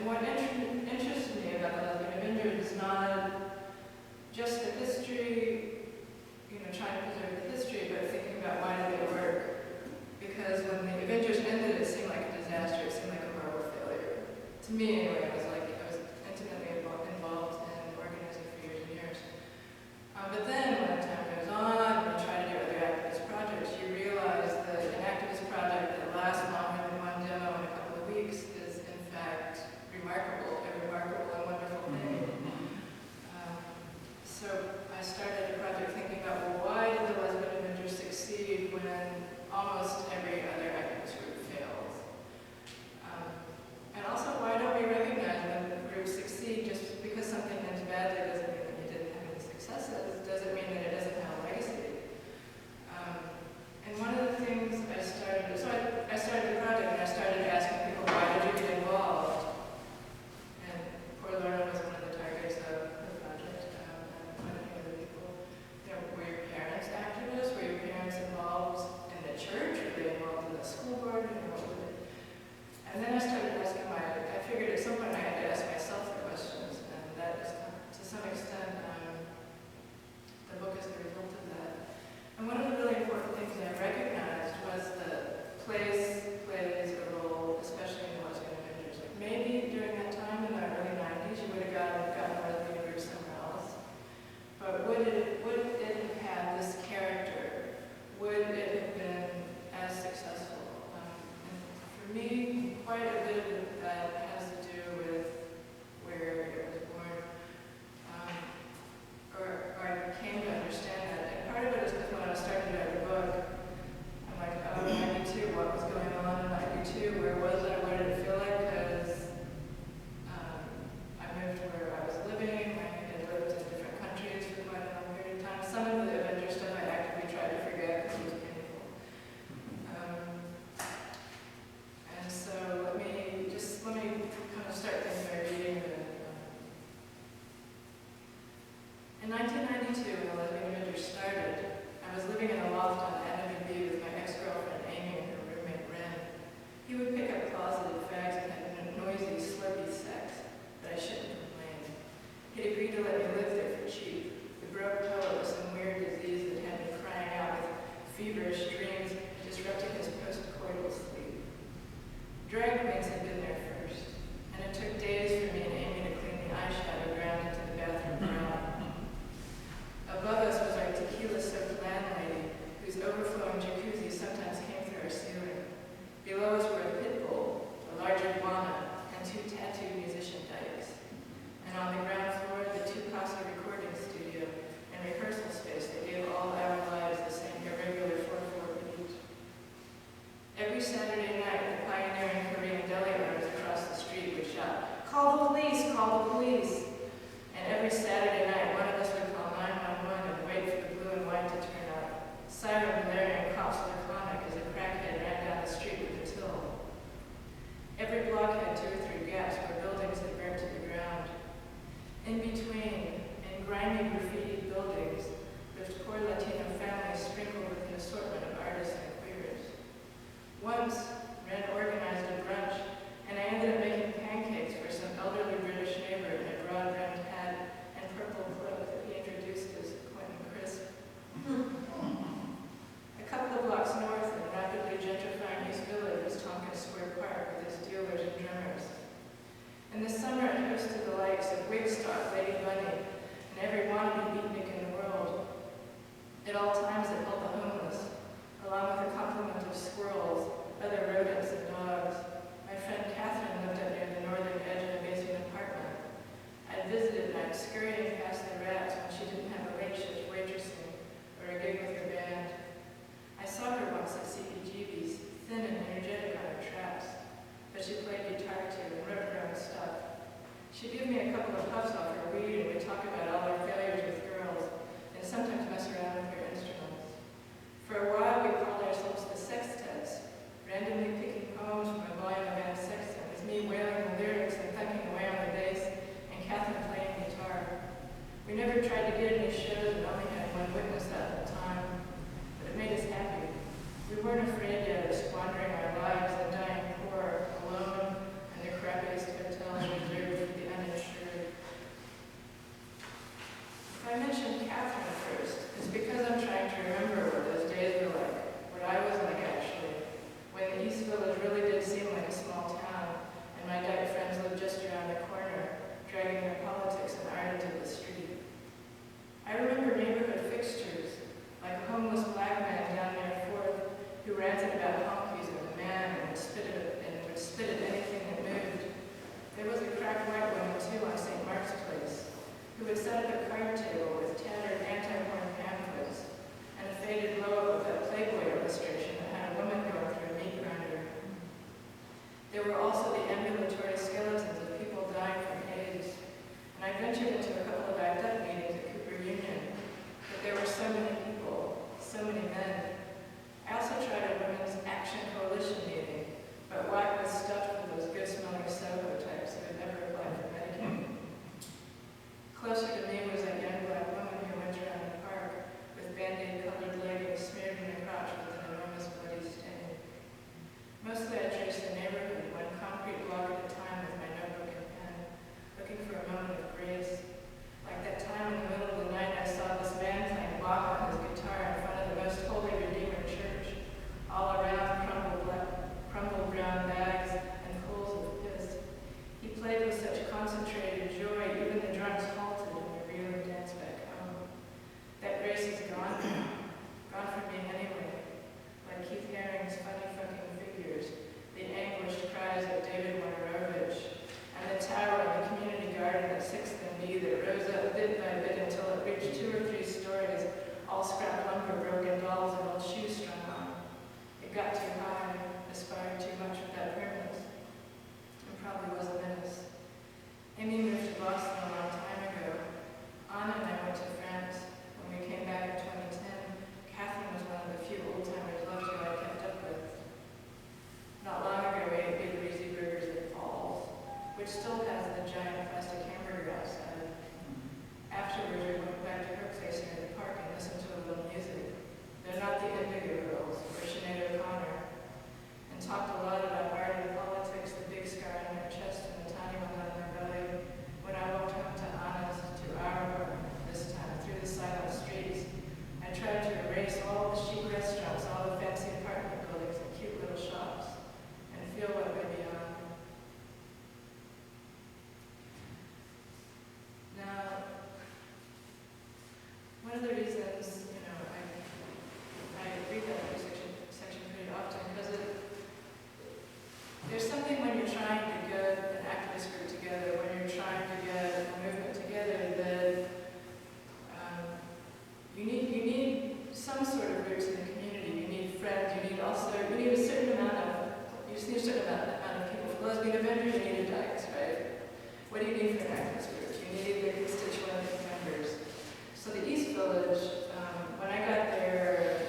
And what interested me about the Lesbian Avenger is not just the history, trying to preserve the history, but thinking about why did they work. Because when the Avengers ended, it seemed like a disaster, it seemed like a horrible failure. To me, anyway, I was intimately involved in organizing for years and years. But then, when time goes on, and you try to do other activist projects, you realize that an activist project that lasts longer than one demo in a couple of weeks is, in fact, a remarkable and wonderful thing. So I started a project thinking about, well, why did the Lesbian Avenger succeed when almost every other activist group fails? And also, why don't we recognize when groups succeed? Just because something ends badly doesn't mean that you didn't have any successes, doesn't mean that it doesn't have a legacy. And one of the things I started the project and I started asking people, why did you get involved? And poor Laura was one of the targets of the project, and many other people. Were your parents activists? Were your parents involved in the church? Were they involved in the school board? And then I started asking I figured at some point I had to ask myself the questions, and that is, to some extent, the book is the result of that. And one of the really important things I recognized was that place plays a role, especially in the Lesbian Avengers. Like maybe during that time in the early 90s, you would have gotten a lesbian group somewhere else. But would it have had this character? Would it have been as successful? And for me, quite a bit of that has to do with where it was born. Or I came to understand that. And part of it is because when I was starting to write the book, I'm like, oh, 92, what was going on in 92? Where was I? What did it feel like? Because I moved where I was living. I had lived in different countries for quite a long period of time. Some of the Avenger stuff I actively tried to forget because it was painful. And so let me just were also the ambulatory skeletons of people dying from AIDS. And I ventured into a couple of ACT UP meetings at Cooper Union, but there were so many people, so many men. I also tried a Women's Action Coalition meeting, but WAC was stuffed with those good-smelling Soho types who had never applied for Medicaid. Closer to me was a young black woman who went around the park with Band-Aid-colored leggings smeared in her crotch with an enormous bloody stain. Mostly I traced the neighborhood, one concrete block at a time with my notebook and pen, looking for a moment of grace. Like that time in the middle of the night I saw this man playing Bach on his guitar in front of the Most Holy Redeemer Church. All around crumbled brown bags and pools of piss. He played with such concentrated joy, even the drums halted and we reeled dance back home. That grace is gone now, gone from me anyway. Like Keith Haring's funny fucking figures, the anguished cries of David Wojnarowicz, and the tower in the community garden at 6th and B that rose up bit by bit until it reached 2 or 3 stories, all scrap lumber, broken dolls, and old shoes strung on. It got too high, aspired too much without permanence, and probably was a menace. Amy moved to Boston a long time ago. Anna and I went to France. When we came back in 2010, Catherine was one of the few old-timers left who I kept up with. Not long ago, we ate Big Greasy Burgers at Falls, which still has the giant plastic hamburger outside. Afterwards, we went back to her place near the park and listened to a little music. They're not the Indigo Girls or Sinead O'Connor, and talked a lot about art and politics, the big scar on her chest and the tiny one on her belly. When I walked home to Anna's, to our apartment this time, through the silent streets, I tried to erase all the chic restaurants, all the fancy apartment buildings and cute little shops, and feel what lay beyond. Now, one of the reasons, I read that section pretty often because there's something when you're trying to get an activist group together, when you're trying to get a movement together, that you need some sort of roots in the community. You need friends. You need a certain amount of. You just need a certain amount of people. For Lesbian Avenger, you need a dikes, right? What do you need for an activist group? You need the constituent members. So the East Village, when I got there,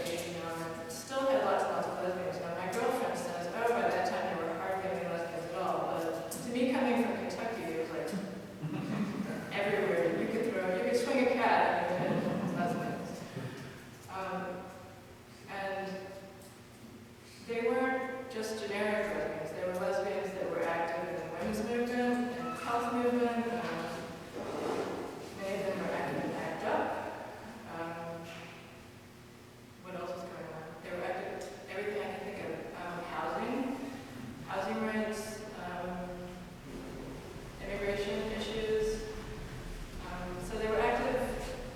still had lots and lots of lesbians. Now my girlfriend says, "Oh, by that time there were hardly any lesbians at all." But to me, coming from Kentucky, it was like everywhere. You could swing a cat and you had lesbians. And they weren't just generic lesbians. They were lesbians that were active in the women's movement and the health movement. Many of them were active in ACT UP. What else was going on? They were active everything I can think of. Housing rights, immigration issues. So they were active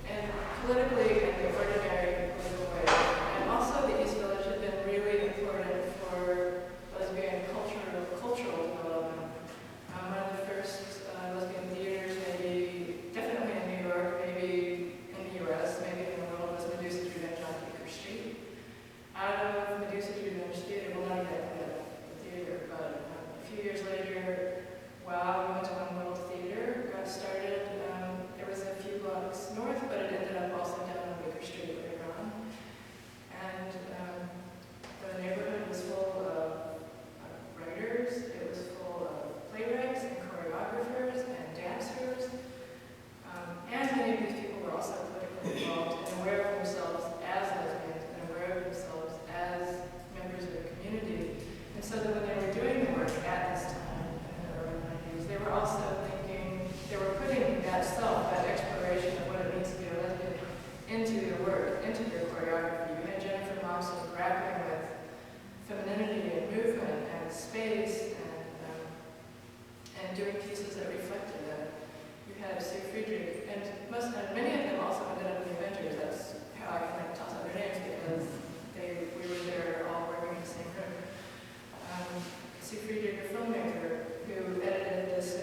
and politically in the ordinary political way. And also the East Village had been really important for lesbian cultural development. One of the first lesbian theaters, definitely in New York, maybe in the US, maybe in the world, was Medusa-like on Baker Street. Out of Medusa's Revenge Theater, well, not exactly a theater, but a few years later, wow, we went to One World Theater, got started. There was a few blocks north, but it ended up also down on Baker Street later on. And the neighborhood was full of writers, it was full of playwrights and choreographers and dancers. And many of these people were also politically involved and aware of themselves as lesbians and aware of themselves as members of the community. And so that when they were doing the work at this time in the early 90s, they were also they were putting that self, that exploration of what it means to be a lesbian into their work, into their choreography. You had Jennifer Moxon grappling with femininity and movement and space and doing pieces that reflected that. You had Sue Friedrich, and many of them also ended up in the Avengers. That's how I can toss out their names because we were there all working in the same room. Sue Friedrich, a filmmaker who edited this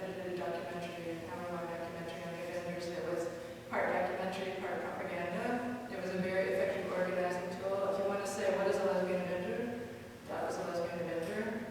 edited a documentary, an hour-long documentary on the Avengers that was part documentary, part propaganda. It was a very effective organizing tool. If you want to say, what is a lesbian Avenger? That was a lesbian Avenger.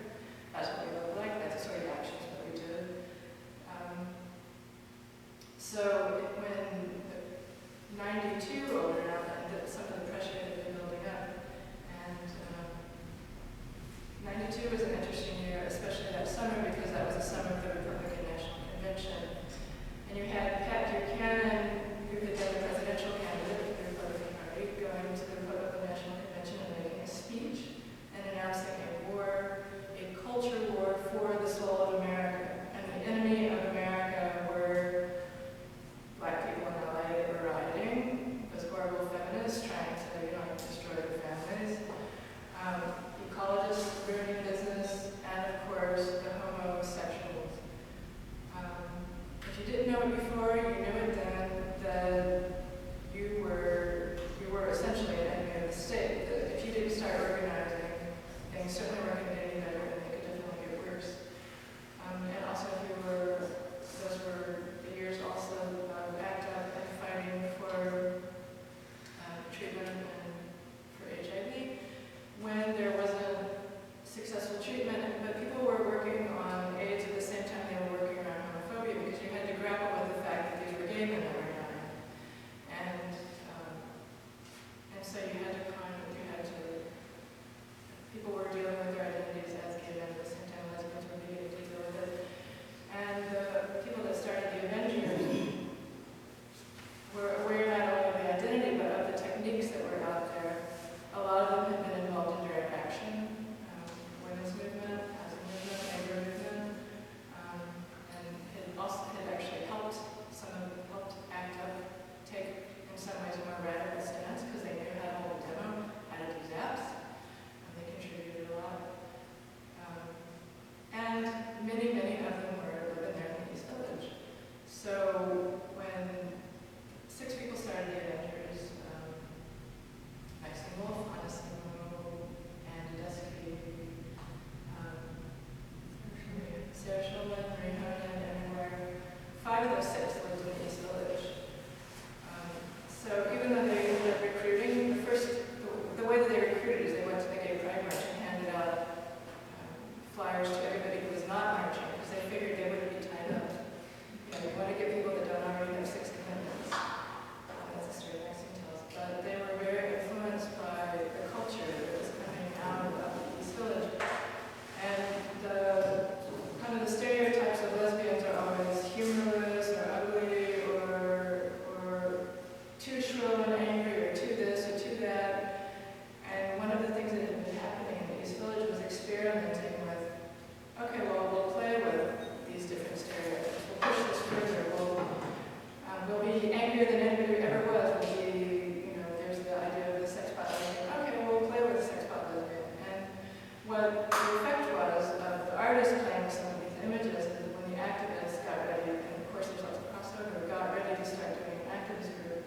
artist playing with some of these images is when the activists got ready, and of course there's lots of crossover, got ready to start doing an activist group,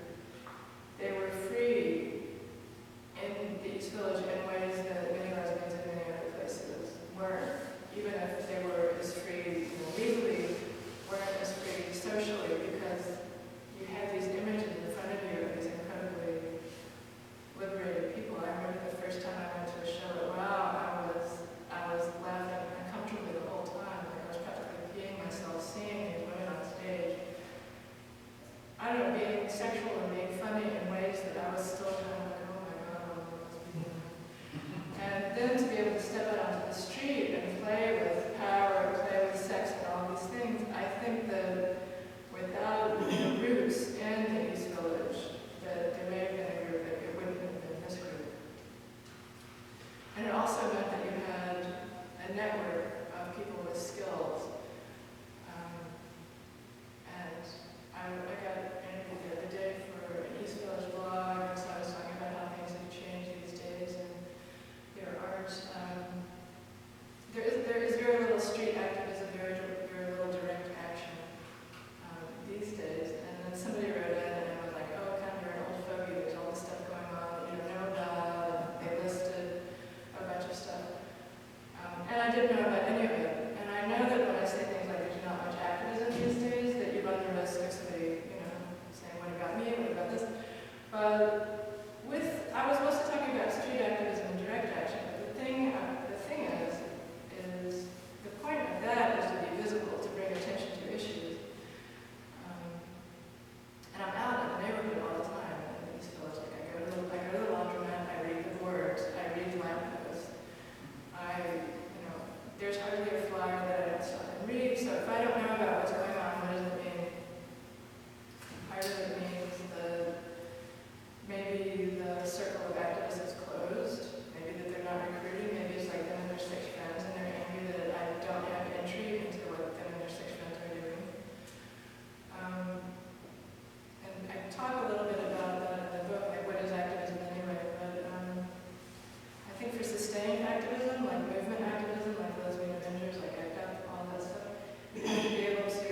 they were free in the East Village in ways that many lesbians in many other places weren't. Even if they were as free, legally, weren't as free socially, because you had these images in front of you of these incredibly liberated people. I remember the first time I went to a show at WOW, I was laughing uncomfortably the whole time. Like I was practically peeing myself seeing these women on stage. I don't know, being sexual and being funny in ways that I was still kind of like, oh my God, all of those people. And then to be able to step out onto the street and play with power, play with sex and all these things, I think that without the roots in the East Village, that there may have been a group that it wouldn't have been this group. And it also meant that you had a network of people with skills. And I got interviewed the other day for an East Village blog, so I was talking about how things have changed these days and their art. There is very little street activism, very little direct action these days. And then somebody wrote in and I was like, oh, kind of, you're an old fogey, there's all this stuff going on that you don't know about. And they listed a bunch of stuff. And I didn't know about any of it. And I know that when I say things like there's not much activism these days, that you run the risk of somebody, saying, what about me, what about this? But I was mostly talking about street activism and direct action, but the thing is, the point of that is to be visible, to bring attention to issues. And I'm out in the neighborhood all the time in the East Village. Like I go to the laundromat, I read the boards, I read lampposts. There's hardly a flyer that I don't stop and read, so if I don't know about what's going on, what does it mean? Part of it means that maybe the circle of activists is closed, maybe that they're not recruiting, maybe it's like them and their six friends and they're angry that I don't have entry into what them and their six friends are doing. And I talk a little bit about that in the book, like what is activism anyway, but I think for sustained activism, like movement activism, like Lesbian Avengers, like I've got all that stuff, you have to be able to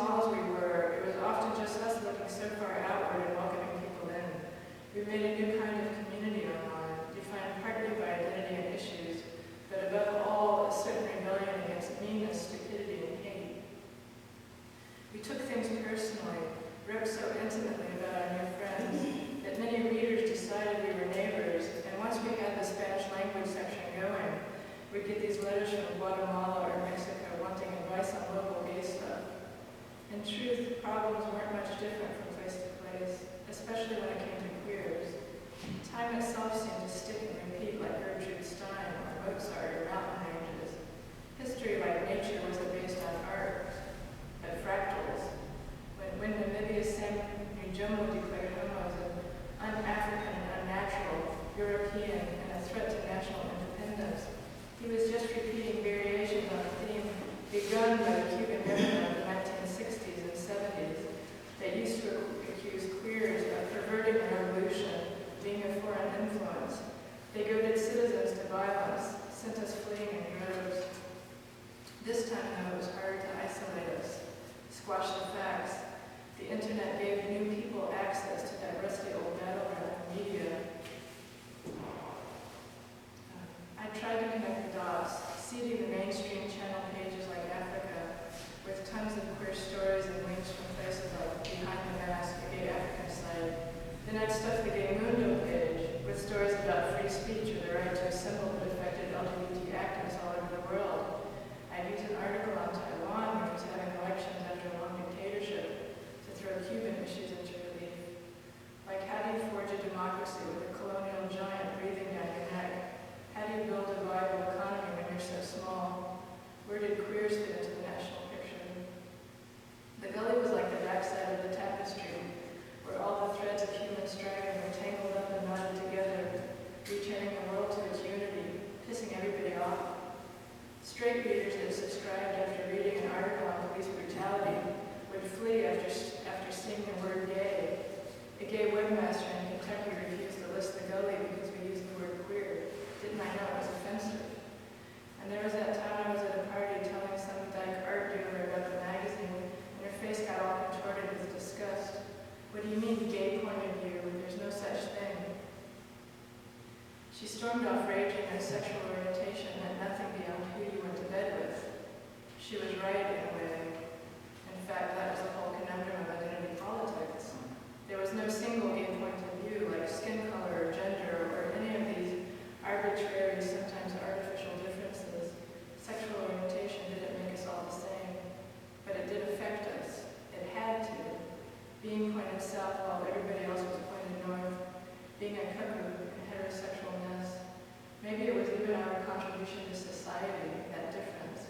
small as we were, it was often just us looking so far outward and welcoming people in. We made a new kind of community online, defined partly by identity and issues, but above all, a certain rebellion against meanness, stupidity, and hate. We took things personally, wrote so intimately about our new friends, that many readers decided we were neighbors, and once we had the Spanish language section going, we'd get these letters from Guatemala or Mexico wanting advice on local gay stuff. In truth, problems weren't much different from place to place, especially when it came to queers. Time itself seemed to stick and repeat like Gertrude Stein or Mozart or mountain ranges. History, like nature, wasn't based on art, but fractals. When Namibia sang Njomo declared homo as un-African and unnatural, European, and a threat to national independence, he was just repeating variations on a theme begun by the Cuban government in the 1960s and 70s that used to accuse queers of perverting the revolution, being a foreign influence. They goaded citizens to violence, sent us fleeing in droves. This time, though, it was hard to isolate us, squash the facts. The internet gave new people access to that rusty old battleground of media. I tried to connect the dots, seeding the mainstream channel pages like Africa, with tons of queer stories and links from places like Behind the Mask, a gay African site. Then I'd stuff the Gay Mundo page with stories about free speech or the right to assemble that affected LGBT activists all over the world. I'd use an article on Taiwan, which was having elections after a long dictatorship, to throw Cuban issues into relief. Like, how do you forge a democracy with a colonial giant breathing down your neck? How do you build a viable economy when you're so small? Where did queers fit into the national picture? The gully was like the backside of the tapestry, where all the threads of human striving were tangled up and knotted together, returning the world to its unity, pissing everybody off. Straight readers that subscribed after reading an article on police brutality would flee after seeing the word gay. A gay webmaster in Kentucky refused to list the gully because we used the word queer. Didn't I know it was offensive? And there was that time I was at a party telling some dyke art dealer about the magazine, and her face got all contorted with disgust. What do you mean, gay point of view? There's no such thing. She stormed off raging that sexual orientation meant nothing beyond who you went to bed with. She was right in a way. In fact, that was the whole conundrum of identity politics. There was no single gay point of view, like skin color or gender or any of these arbitrary, sometimes artificial differences. Sexual orientation didn't make us all the same, but it did affect us. It had to. Being pointed south while everybody else was pointed north. Being a cuckoo in heterosexualness. Maybe it was even our contribution to society, that difference.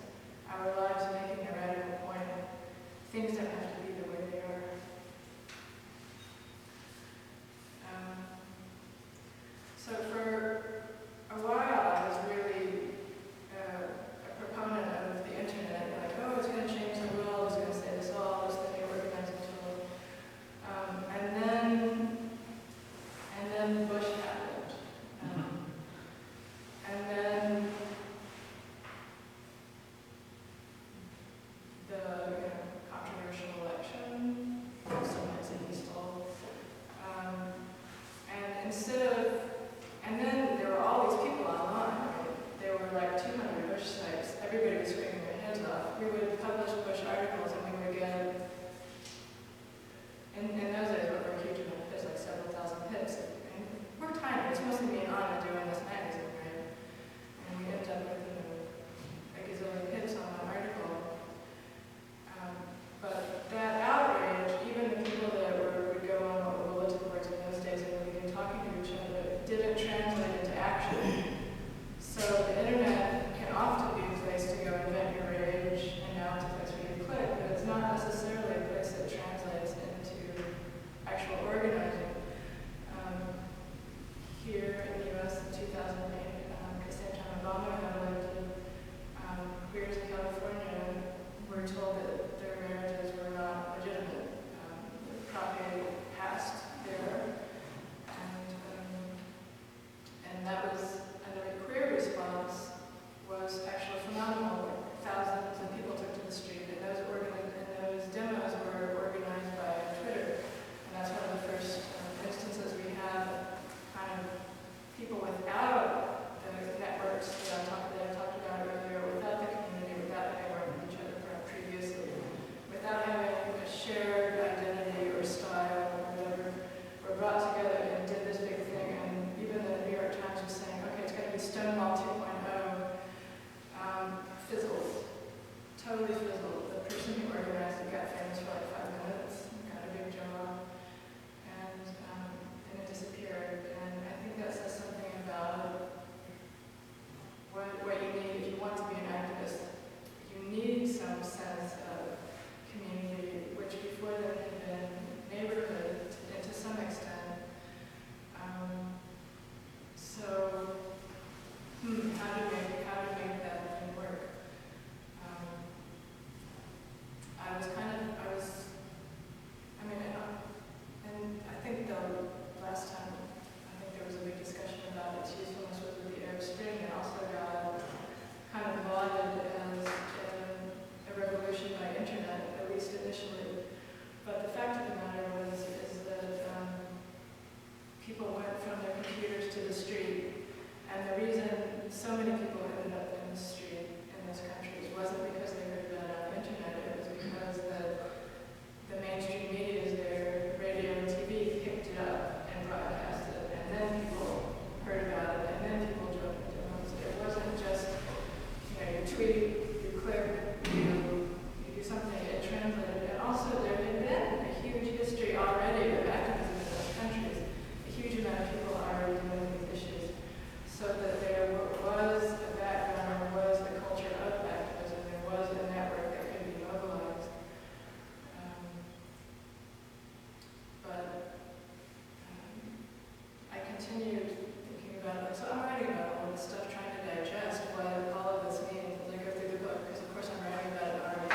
Our lives making a radical point. Things don't have to be the way they are. So for a while, I was really a proponent of the internet. Like, oh, it's going to change the world, it's going to save us all, it's the new organizing tool. And then Bush happened. And then the controversial election. totally fizzled. The person who organized it got famous for like 5 minutes, got a big job, and then it disappeared. And I think that says something about what you need if you want to be an activist. You need some sense of community, which before then had been neighborhood, and to some extent. How to make that thing work? And I think the last time, I think there was a big discussion about its usefulness was with the Arab Spring, and also got kind of lauded as a revolution by internet, at least initially. But the fact of the matter is that people went from their computers to the street, and the reason so many people ended up in the street in those countries wasn't because they heard about it on the internet, it was because the mainstream media is there, radio and TV picked it up and broadcast it, and then people heard about it, and then people jumped into it. It wasn't just, you tweet, you click, you do something, it translated. And also there had been a huge history already of activism in those countries. A huge amount of people already dealing with these issues. So that there was a background, there was a culture of activism, there was a network that could be mobilized. I continued thinking about it. So I'm writing about all this stuff, trying to digest what all of this means as I go through the book, because of course I'm writing about it already,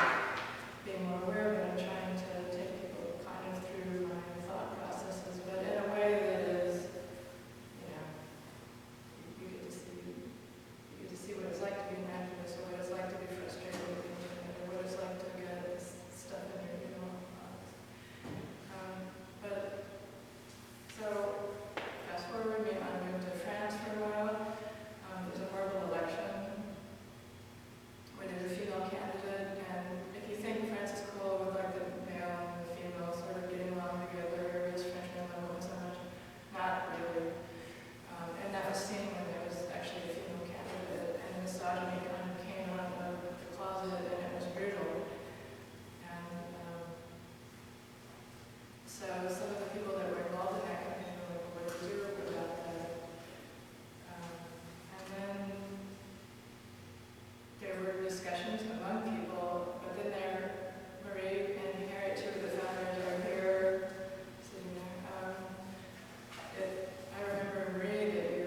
being more aware of it. I'm trying to take people kind of through my thought processes, but in a way that is, you get to see what it's like to be an activist, or what it's like to be frustrated with the internet, or what it's like to get this stuff in your email box. So fast forward, I moved to France for a while. There's a horrible election where there's a female candidate, and if you think France is cool with like the male and the female sort of getting along together, as Frenchmen love them so much, not really. And that was seen when there was actually a female candidate, and misogyny kind of came out of the closet, and it was brutal. And so some of the people that were involved in that campaign were like, what do you do about that? And then there were discussions among people, but then Marie and Harriet, two of the founders, are here sitting there. I remember, Marie, that you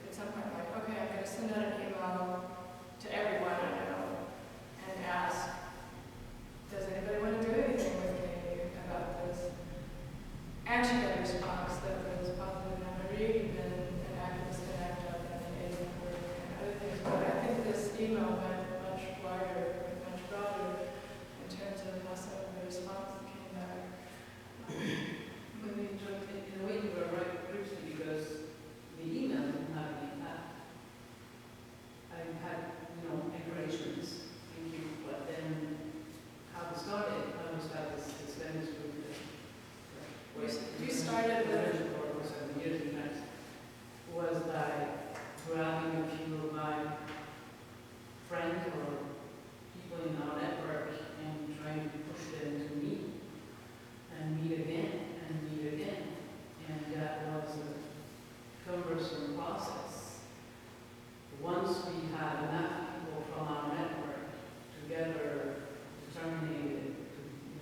at some point were like, okay, I'm going to send out an email to everyone I know and ask, does anybody want to do anything with me about this? And she got a response that was positive. And Marie had been an activist and ACT UP and the AIDS network and other things, but I think this email went much wider, much broader in terms of how some of the response came back. When we talked, in a way you were right briefly, because the email didn't have any impact. I had, encouragements, thank you, but then how it started, I always had this Spanish group You started with for 7 years in France, was by grabbing a few of my friends or people in our network and trying to push them to meet and meet again and meet again. And that was a cumbersome process. Once we had enough people from our network together, determined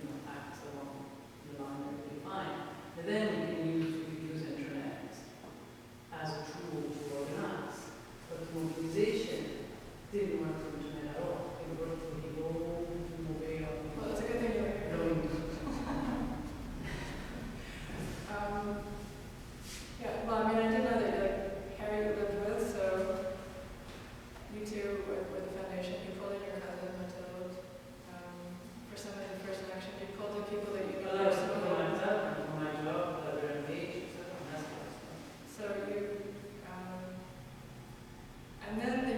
to act along the line that we defined, and then we use internet as a tool to organize. But mobilization didn't work for internet at all. It worked for the old mobile. Well, that's a good thing you're here. I didn't know that Harriet lived with, so you two with the foundation, you pulled in your cousin Mathilde for some of the first action. You pulled in people that you know. Well, I was looking for myself and for my job, that they're engaged, and that's So you, and then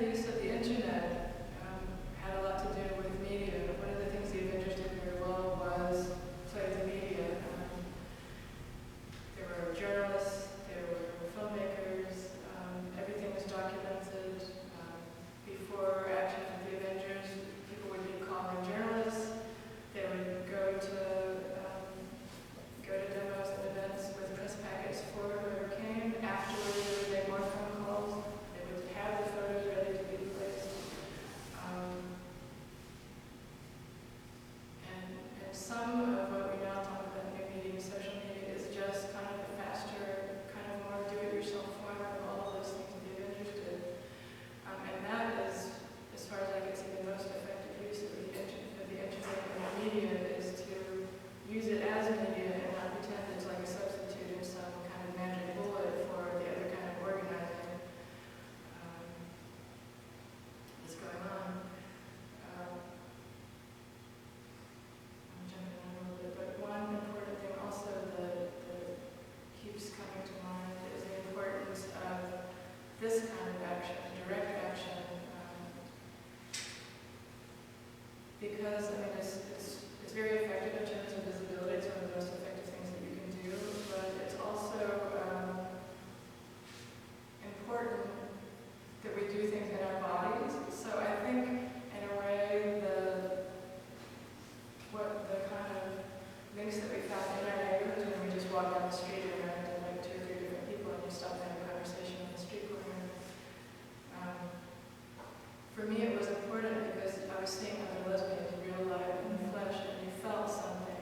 for me it was important because I was seeing other lesbians real life in the flesh, and you felt something.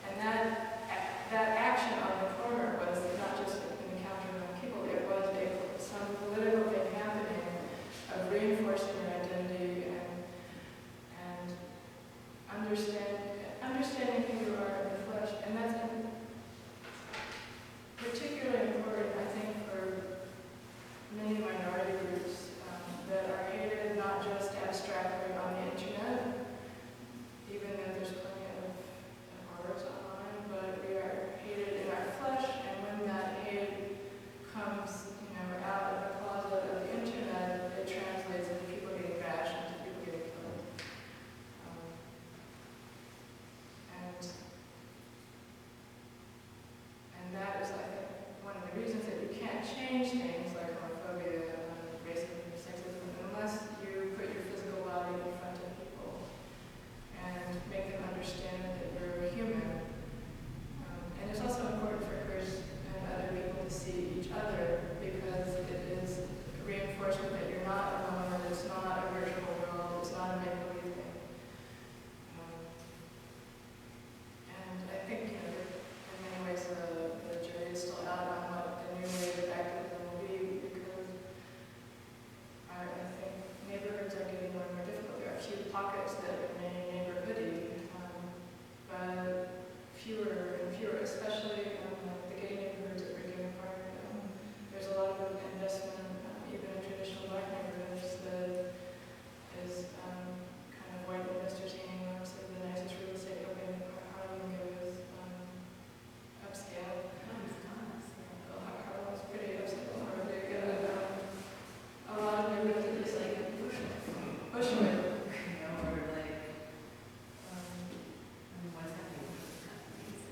And that action on the corner was not just an encounter with people, it was some political thing happening of reinforcing your identity and understanding who you are in the flesh. And that's particularly important, I think, for many minority groups that are hated not just abstractly on the internet, even though there's plenty of horrors online, but we are hated in our flesh, and when that hate comes, out of the closet of the internet, it translates into people getting bashed, into people getting killed. And that is, I think, one of the reasons that you can't change things like homophobia, racism, sexism, unless you put your physical body in front of people and make them understand that you're human. And it's also important for queers and other people to see each other because it is reinforcement that you're not alone, that it's not a virtual world, it's not a make-believe thing. And I think, in many ways, the jury is still out on what the new wave of activism will be because I think neighborhoods are getting more and more difficult. There are a few pockets that remain neighborhoody, but fewer and fewer, especially the gay neighborhoods that we're getting part of. There's a lot of investment, even in traditional black neighborhoods, that is kind of white investors hanging on to the nicest real estate hoping that Harlem goes upscale. Harlem was pretty upscale. They get a lot of neighborhoods that just like Bushwick. Or like, what's happening with this kind of things?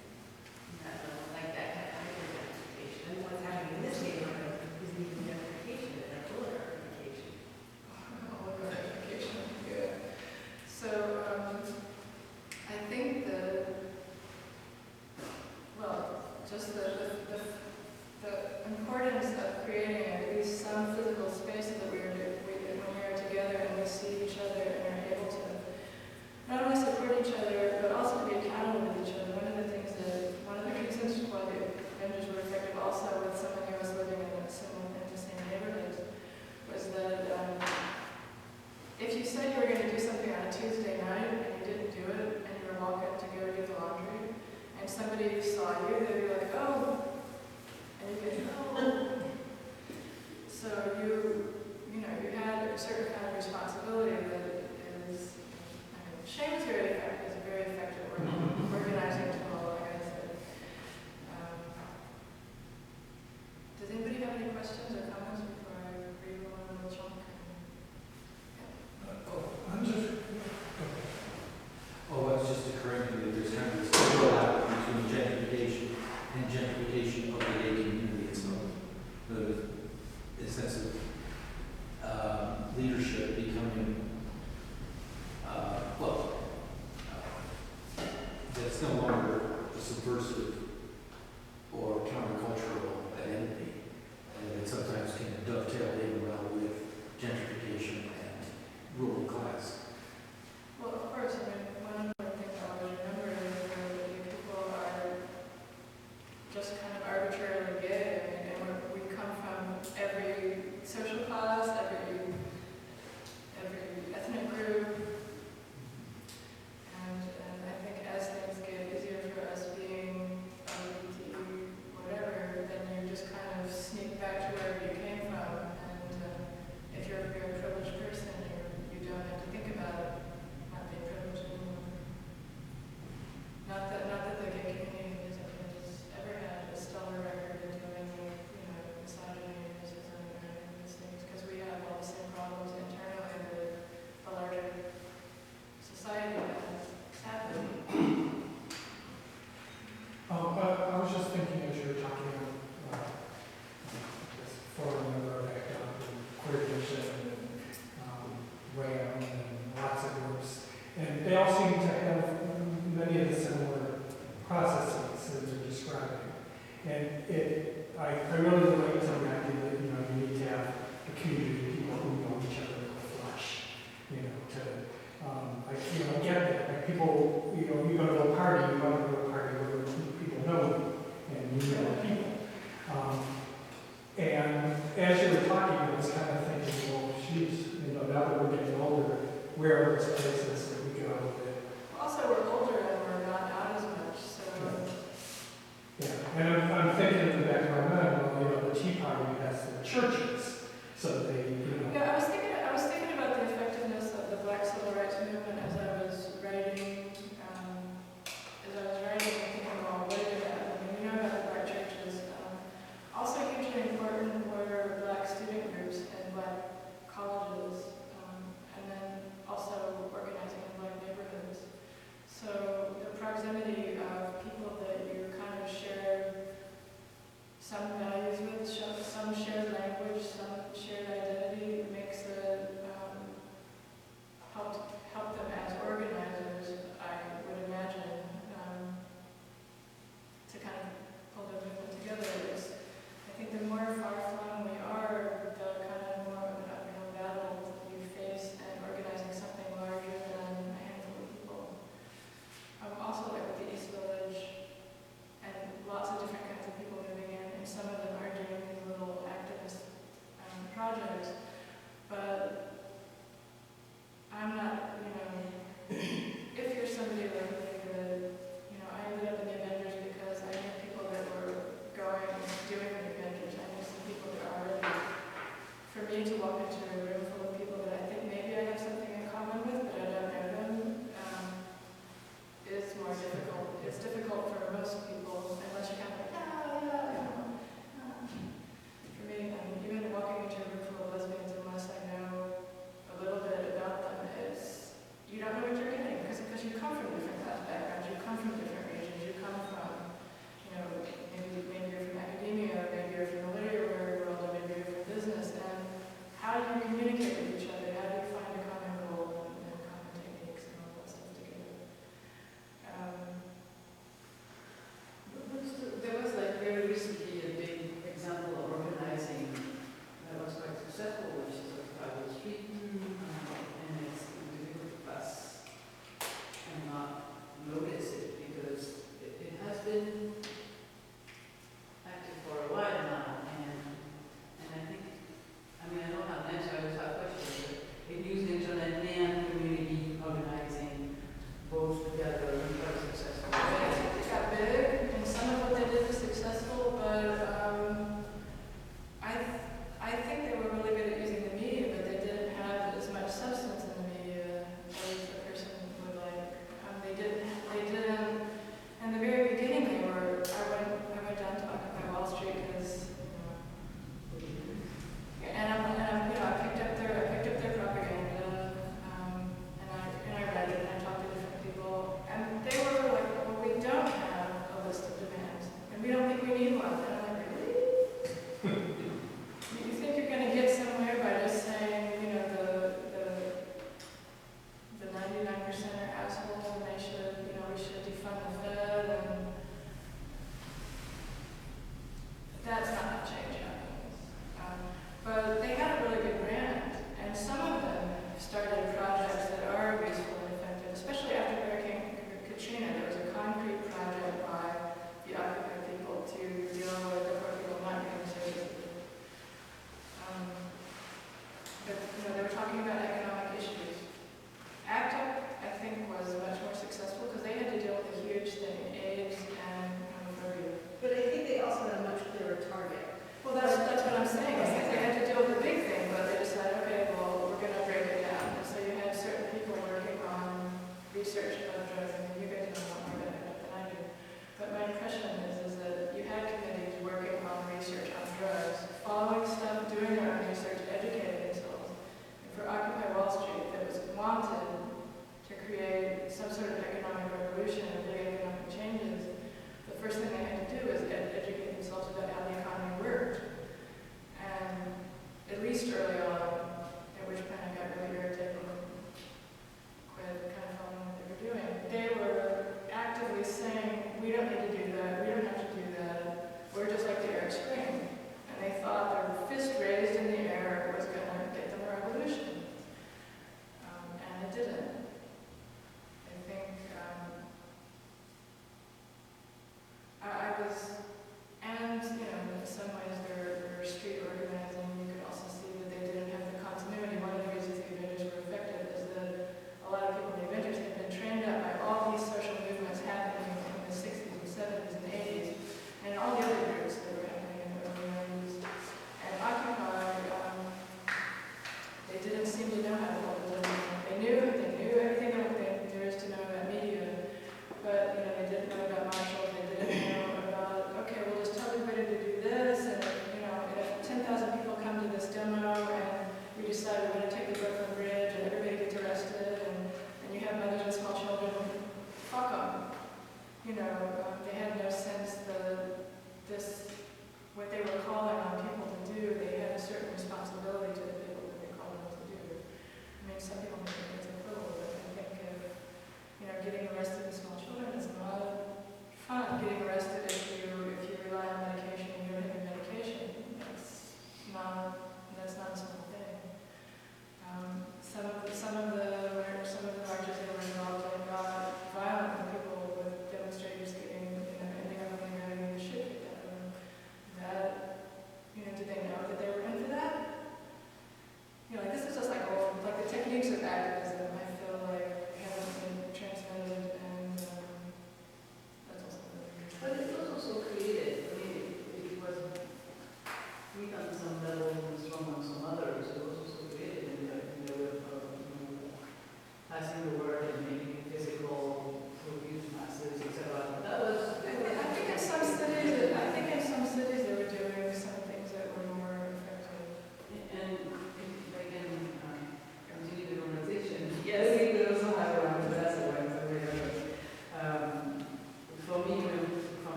That level, like that kind of identification. What's happening in this neighborhood isn't even identification, it's like oligarchification. Oligarchification, yeah. So, I think just the importance of creating at least some physical space that when we are together and we see each other and are able to not only support each other, but also to be accountable with each other. One of the reasons why the Avengers were effective also with so many of us living in the same neighborhoods was that if you said you were going to do something on a Tuesday night and you didn't do it and you were walking to go do the laundry and somebody saw you, they'd be like, oh, and you go, no. So you had a certain kind of responsibility that is, shame is a very effective organizing tool, like I said. Does anybody have any questions or comments before I read one little chunk? It's just occurring to me that there's kind of this overlap between gentrification and gentrification of the gay community itself. The sense of leadership becoming, that's no longer a subversive or countercultural identity, and it sometimes can dovetail in well with gentrification and ruling class. Well, of course, one of the things I always remember is that people are just kind of arbitrarily gay, and we come from every social class, every ethnic group, and I think as things get easier for us being LGBT, whatever, then you just kind of sneak back to wherever you came from, and if you're a very privileged person, you don't have to think about not being privileged anymore. Not that the gay community has ever had a stellar record in dealing with, misogyny and racism and any of these things, because we have all the same problems internally that the larger society has happened. I was just thinking as you were talking about this forum member of queer vision and RAM and lots of groups, and they all seem to have many of the similar processes that they're describing. And I really relate to the idea that you need to have a community of people who know each other in the flesh. you know, get that. Like people, you know, you go to a party, you want to go to a party where people know you and you know people. And as you were talking, I was kind of thinking, well, geez, you know, now that we're getting older, where are those places that we go that, Also, we're older and we're not out as much, so. yeah. And I'm thinking in the back of my mind, well, you know, the Tea Party has the churches, so they, you know. Yeah, I was thinking about the effectiveness of the Black Civil Rights Movement as I was writing, and thinking, well, what did it happen? I mean, we know about the Black churches. Also hugely important were Black student groups and Black colleges, and then also organizing in Black neighborhoods. So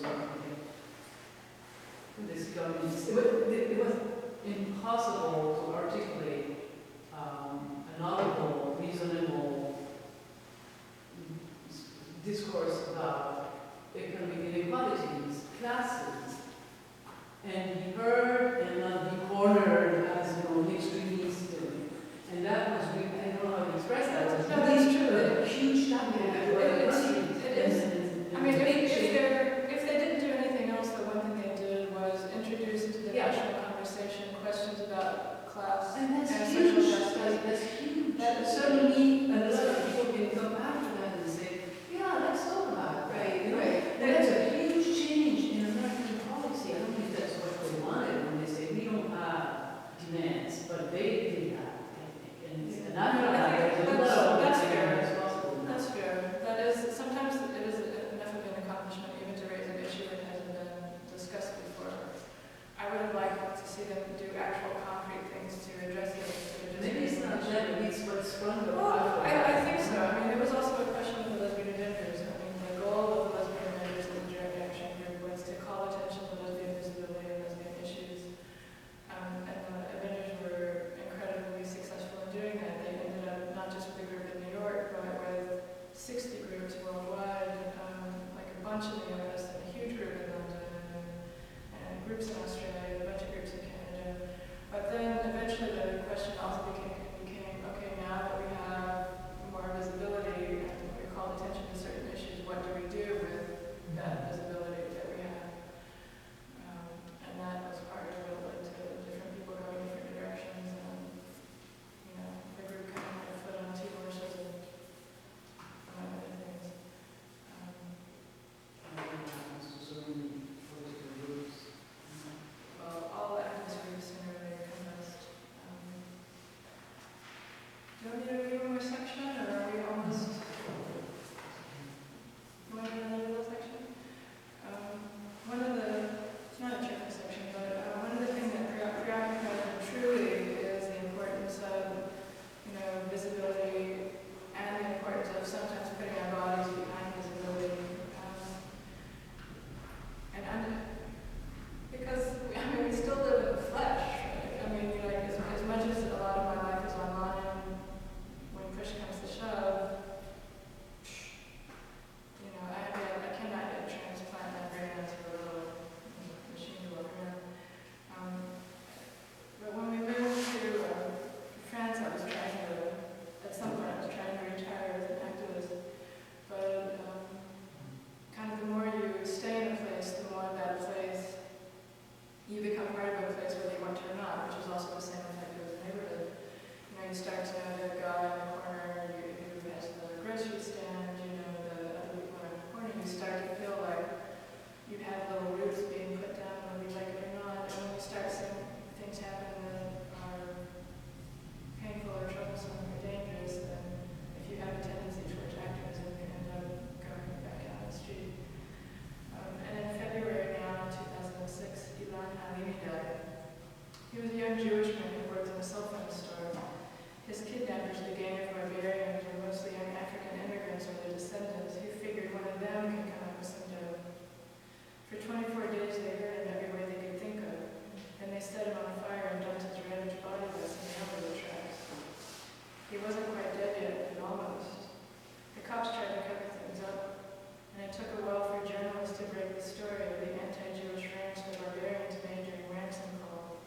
something. This government, it was impossible to articulate an audible, reasonable discourse about economic inequalities, classes. And he heard and not be cornered as, an extremist. And that was, I don't know how to express that. No, that's true. A huge document. It is. I mean, if they didn't do anything else, the one thing they did was introduce into the national conversation questions about class And that's social huge. justice. That's huge. That is Suddenly, a lot of people can come after that and say, yeah, let's talk about it. Right, Right. right. That's a huge change in American policy. I don't think that's what they wanted when they say we don't have demands, but they did have, I think. And I feel like there's a lot of That's things fair. responsible. That's fair. That is, sometimes it is enough of an accomplishment even to raise an issue that hasn't been discussed before. I would have liked to see them do actual concrete things to address it. Maybe it's not that, maybe it's what's sprung up. Well, I think so. I mean, there was also a question of the Lesbian Avengers. I mean, the goal of the Lesbian Avengers as a direct action group was to call attention to lesbian visibility and lesbian issues. And the Avengers were incredibly successful in doing that. They ended up not just with a group in New York, but with 60 groups worldwide, like a bunch in the US and a huge group in London, and groups in Australia, a bunch of groups in Canada. But then eventually the question also became, okay, now that we have more visibility and we call attention to certain issues, what do we do with that visibility that we have? And that was part of what led to different people going different directions, and the group kind of had a foot on two horses and among other things. Well, all activist groups sooner or later come best. Do you want me to read one more section, or are we almost? You want to read another little section? It's not a tricky section, but one of the things that preoccupies me truly is the importance of, visibility and the importance of sometimes putting our bodies behind visibility. Because we still live in the flesh. Right? I mean, as much as a lot of my life is online, when push comes to shove, I cannot yet transplant my brain onto a little machine to walk around. But when we moved to France, at some point I was trying to retire as an activist. But kind of the more you stay in a place, the more that place, you become part of a place whether you want to or not, which is also the same effect with the neighborhood. You start to know the guy in the corner who has the grocery stand, the other people in the corner. You start to feel like you have little roots being put down, whether you like it or not. And when you start seeing things happen that are painful or troublesome or dangerous, then if you have a tendency towards activism, you end up going back out on the street. And in February now, 2006, Ilan Halimi died. He was a young Jewish man who worked in a cell phone store. His kidnappers, the gang of barbarians, were mostly young African immigrants or their descendants who figured one of them can come up with some dough. For 24 days, they hurt him every way they could think of. Then they set him on fire and dumped his ravaged body west in the railroad tracks. He wasn't quite dead yet, but almost. The cops tried to cover things up, and it took a while for journalists to break the story of the anti-Jewish ranks the barbarians made during ransom call,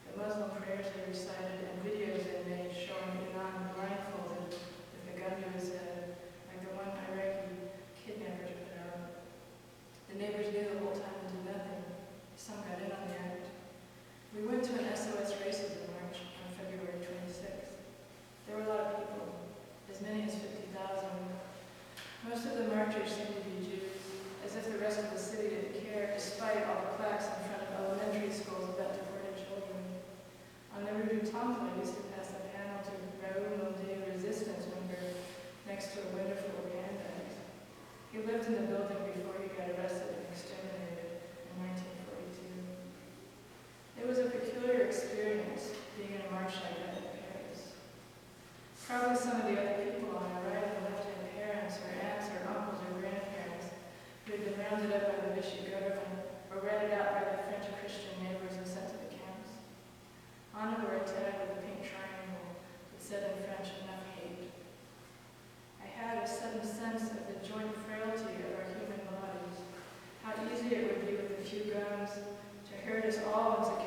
the Muslim prayers they recited, and videos they made showing Iran blindfolded with a gun to his head, like the one Iraqi kidnappers put out. The neighbors knew the whole time and did nothing. Some got in on the act. We went to an SOS Racism march on February 26th. There were a lot of people, as many as 50,000. Most of the marchers seemed to be Jews, as if the rest of the city didn't care, despite all the plaques in front of elementary schools about deported children. On the Rue du Temple, I used to pass a panel to Raoul Mondet, resistance member, next to a window full of handbags. He lived in the building before he got arrested and exterminated in 1942. It was a peculiar experience being in a march like that in Paris. Probably some of the other people on our right and left had parents or aunts or uncles or grandparents who had been rounded up by the the Vichy government were rented out by their French Christian neighbors and sent to the camps. On it were a tag with a pink triangle that said in French, "Enough hate." I had a sudden sense of the joint frailty of our human bodies, how easy it would be with a few guns to hurt us all once a